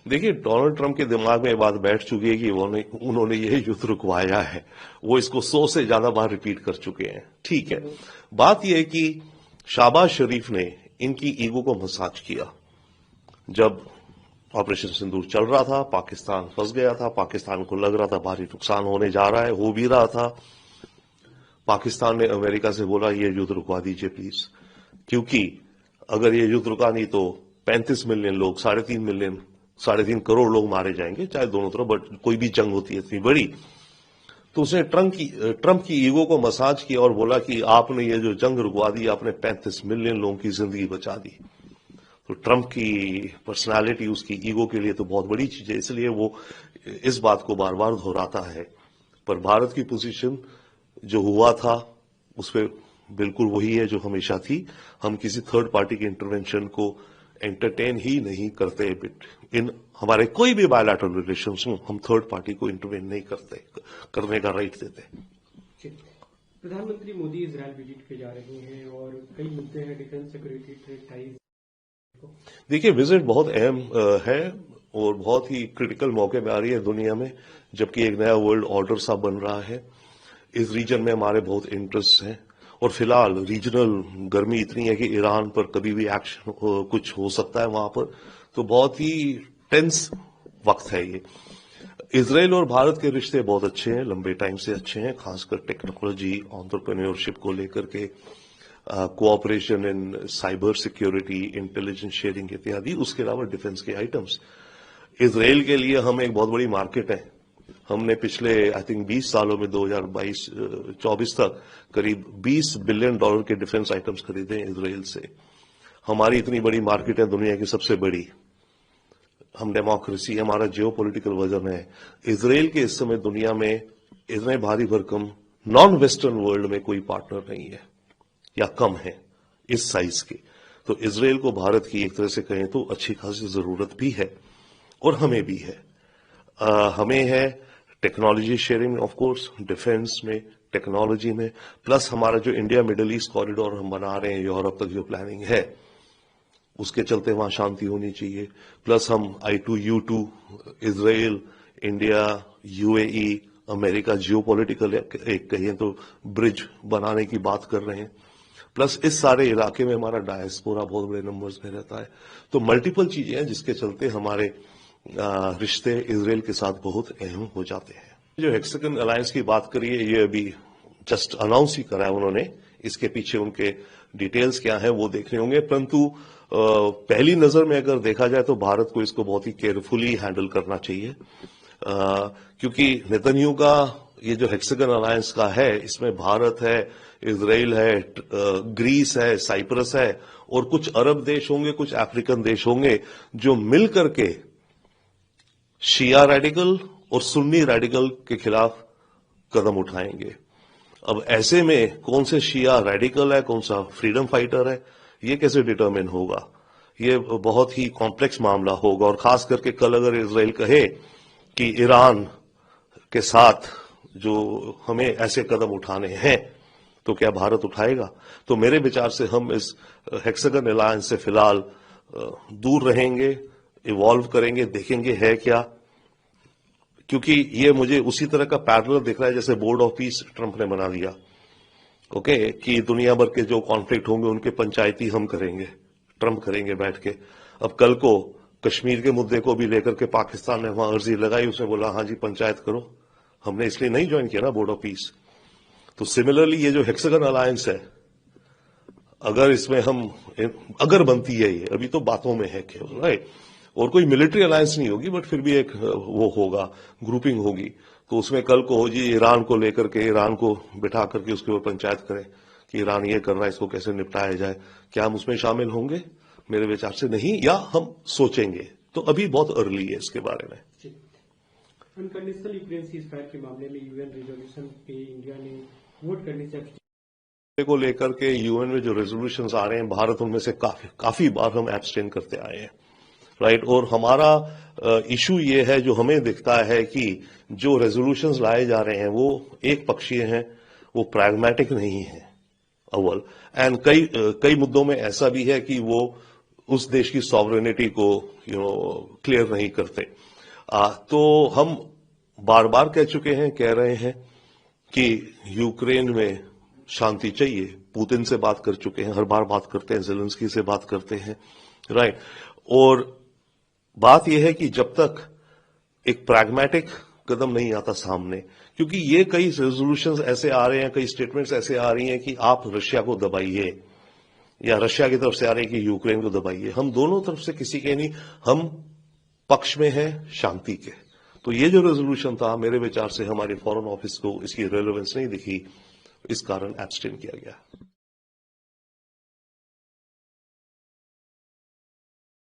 देखिए, Donald Trump के दिमाग में ये बात बैठ चुकी है कि उन्होंने ये युद्ध रुकवाया है। वो इसको 100 से ज्यादा बार रिपीट कर चुके हैं। ठीक है, बात यह है कि शहबाज शरीफ ने इनकी ईगो को मसाज किया। जब ऑपरेशन सिंदूर चल रहा था, पाकिस्तान फंस गया था, पाकिस्तान को लग रहा था भारी नुकसान होने जा रहा है, हो भी रहा था। पाकिस्तान ने अमेरिका से बोला ये युद्ध रुकवा दीजिए प्लीज, क्योंकि अगर ये युद्ध रुका नहीं तो 35 मिलियन लोग, 3.5 करोड़ लोग मारे जाएंगे, चाहे दोनों तरफ, बट कोई भी जंग होती है इतनी बड़ी। तो उसने ट्रंप की ईगो को मसाज किया और बोला कि आपने ये जो जंग रुकवा दी, आपने 35 मिलियन लोगों की जिंदगी बचा दी। तो ट्रंप की पर्सनालिटी, उसकी ईगो के लिए तो बहुत बड़ी चीज है, इसलिए वो इस बात को बार बार दोहराता है। पर भारत की पोजीशन जो हुआ था उस पर बिल्कुल वही है जो हमेशा थी। हम किसी थर्ड पार्टी के इंटरवेंशन को एंटरटेन ही नहीं करते। इन हमारे कोई भी बायलैटरल रिलेशंस हो, हम थर्ड पार्टी को इंटरवेन नहीं करने का राइट देते। प्रधानमंत्री मोदी इजरायल विजिट पे जा रहे हैं और कई मुद्दे हैं, डिफेंस, सिक्योरिटी, ट्रेड टाइज। देखिए, विजिट बहुत अहम है और बहुत ही क्रिटिकल मौके में आ रही है दुनिया में, जबकि एक नया वर्ल्ड ऑर्डर सा बन रहा है। इस रीजन में हमारे बहुत इंटरेस्ट हैं और फिलहाल रीजनल गर्मी इतनी है कि ईरान पर कभी भी एक्शन कुछ हो सकता है वहां पर, तो बहुत ही टेंस वक्त है ये। इजराइल और भारत के रिश्ते बहुत अच्छे हैं, लंबे टाइम से अच्छे हैं, खासकर टेक्नोलॉजी, एंटरप्रेन्योरशिप को लेकर के, कोऑपरेशन इन साइबर सिक्योरिटी, इंटेलिजेंस शेयरिंग इत्यादि, उसके अलावा डिफेंस के आइटम्स। इजराइल के लिए हम एक बहुत बड़ी मार्केट है। हमने पिछले आई थिंक 20 सालों में 2022-24 तक करीब $20 बिलियन के डिफेंस आइटम्स खरीदे हैं इजराइल से। हमारी इतनी बड़ी मार्केट है, दुनिया की सबसे बड़ी। हम डेमोक्रेसी, हमारा जियोपॉलिटिकल वजन है। इजराइल के इस समय दुनिया में इतने भारी भरकम नॉन वेस्टर्न वर्ल्ड में कोई पार्टनर नहीं है या कम है इस साइज के। तो इजराइल को भारत की एक तरह से कहें तो अच्छी खासी जरूरत भी है और हमें भी है। हमें है technology sharing, of course, defence में, टेक्नोलॉजी में, प्लस हमारा जो इंडिया मिडिल ईस्ट कॉरिडोर हम बना रहे हैं, यूरोप तक जो प्लानिंग है, उसके चलते वहां शांति होनी चाहिए। प्लस हम I2U2, Israel, India, UAE, America geopolitical एक कहिए तो ब्रिज बनाने की बात कर रहे हैं। प्लस इस सारे इलाके में हमारा डायस्पोरा बहुत बड़े नंबर्स में रहता है। तो मल्टीपल चीजें हैं जिसके चलते हमारे रिश्ते इजराइल के साथ बहुत अहम हो जाते हैं। जो हेक्सागन अलायंस की बात करिए, ये अभी जस्ट अनाउंस ही करा है उन्होंने। इसके पीछे उनके डिटेल्स क्या है वो देखने होंगे, परंतु पहली नजर में अगर देखा जाए तो भारत को इसको बहुत ही केयरफुली हैंडल करना चाहिए, क्योंकि नेतन्याहू का ये जो हेक्सागन अलायंस का है, इसमें भारत है, इजराइल है, ग्रीस है, साइप्रस है और कुछ अरब देश होंगे, कुछ अफ्रीकन देश होंगे, जो मिल करके शिया रेडिकल और सुन्नी रेडिकल के खिलाफ कदम उठाएंगे। अब ऐसे में कौन से शिया रेडिकल है, कौन सा फ्रीडम फाइटर है, ये कैसे डिटरमिन होगा? ये बहुत ही कॉम्प्लेक्स मामला होगा। और खास करके कल अगर इजराइल कहे कि ईरान के साथ जो हमें ऐसे कदम उठाने हैं, तो क्या भारत उठाएगा? तो मेरे विचार से हम इस हेक्सागन अलायंस से फिलहाल दूर रहेंगे, इवॉल्व करेंगे, देखेंगे है क्या, क्योंकि ये मुझे उसी तरह का पैरेलल दिख रहा है जैसे बोर्ड ऑफ पीस ट्रंप ने बना दिया, ओके, कि दुनिया भर के जो कॉन्फ्लिक्ट होंगे उनके पंचायती हम करेंगे, ट्रंप करेंगे बैठ के। अब कल को कश्मीर के मुद्दे को भी लेकर के पाकिस्तान ने वहां अर्जी लगाई, उसने बोला हाँ जी पंचायत करो। हमने इसलिए नहीं ज्वाइन किया ना बोर्ड ऑफ पीस। तो सिमिलरली ये जो हेक्सागन अलायंस है, अगर इसमें हम, अगर बनती है ये, अभी तो बातों में है केवल, राइट, और कोई मिलिट्री अलायंस नहीं होगी, बट फिर भी एक वो होगा, ग्रुपिंग होगी। तो उसमें कल को हो जी ईरान को लेकर के, ईरान को बिठा करके उसके ऊपर पंचायत करें कि ईरान ये कर रहा है, इसको कैसे निपटाया जाए। क्या हम उसमें शामिल होंगे? मेरे विचार से नहीं, या हम सोचेंगे। तो अभी बहुत अर्ली है इसके बारे में। अनकंडीशनल यूक्रेन सीजफायर के मामले में यूएन रेजोल्यूशन पे इंडिया ने वोट करने से को लेकर के यूएन में जो रेजोल्यूशंस आ रहे हैं, भारत उनमें से काफी बार हम एब्सटेन करते आए हैं, राइट। और हमारा इशू ये है, जो हमें दिखता है कि जो रेजोल्यूशंस लाए जा रहे हैं वो एक पक्षीय हैं, वो प्रैग्मेटिक नहीं है अव्वल, एंड कई मुद्दों में ऐसा भी है कि वो उस देश की सॉवरेनिटी को क्लियर नहीं करते। तो हम बार बार कह रहे हैं कि यूक्रेन में शांति चाहिए। पुतिन से बात कर चुके हैं, हर बार बात करते हैं, ज़ेलेंस्की से बात करते हैं, राइट। और बात यह है कि जब तक एक प्रैग्मेटिक कदम नहीं आता सामने, क्योंकि ये कई रेजोल्यूशंस ऐसे आ रहे हैं, कई स्टेटमेंट्स ऐसे आ रही हैं कि आप रशिया को दबाइए, या रशिया की तरफ से आ रहे हैं कि यूक्रेन को दबाइए। हम दोनों तरफ से किसी के नहीं, हम पक्ष में हैं शांति के। तो ये जो रेजोल्यूशन था, मेरे विचार से हमारे फॉरेन ऑफिस को इसकी रेलेवेंस नहीं दिखी, इस कारण एब्सटेन किया गया।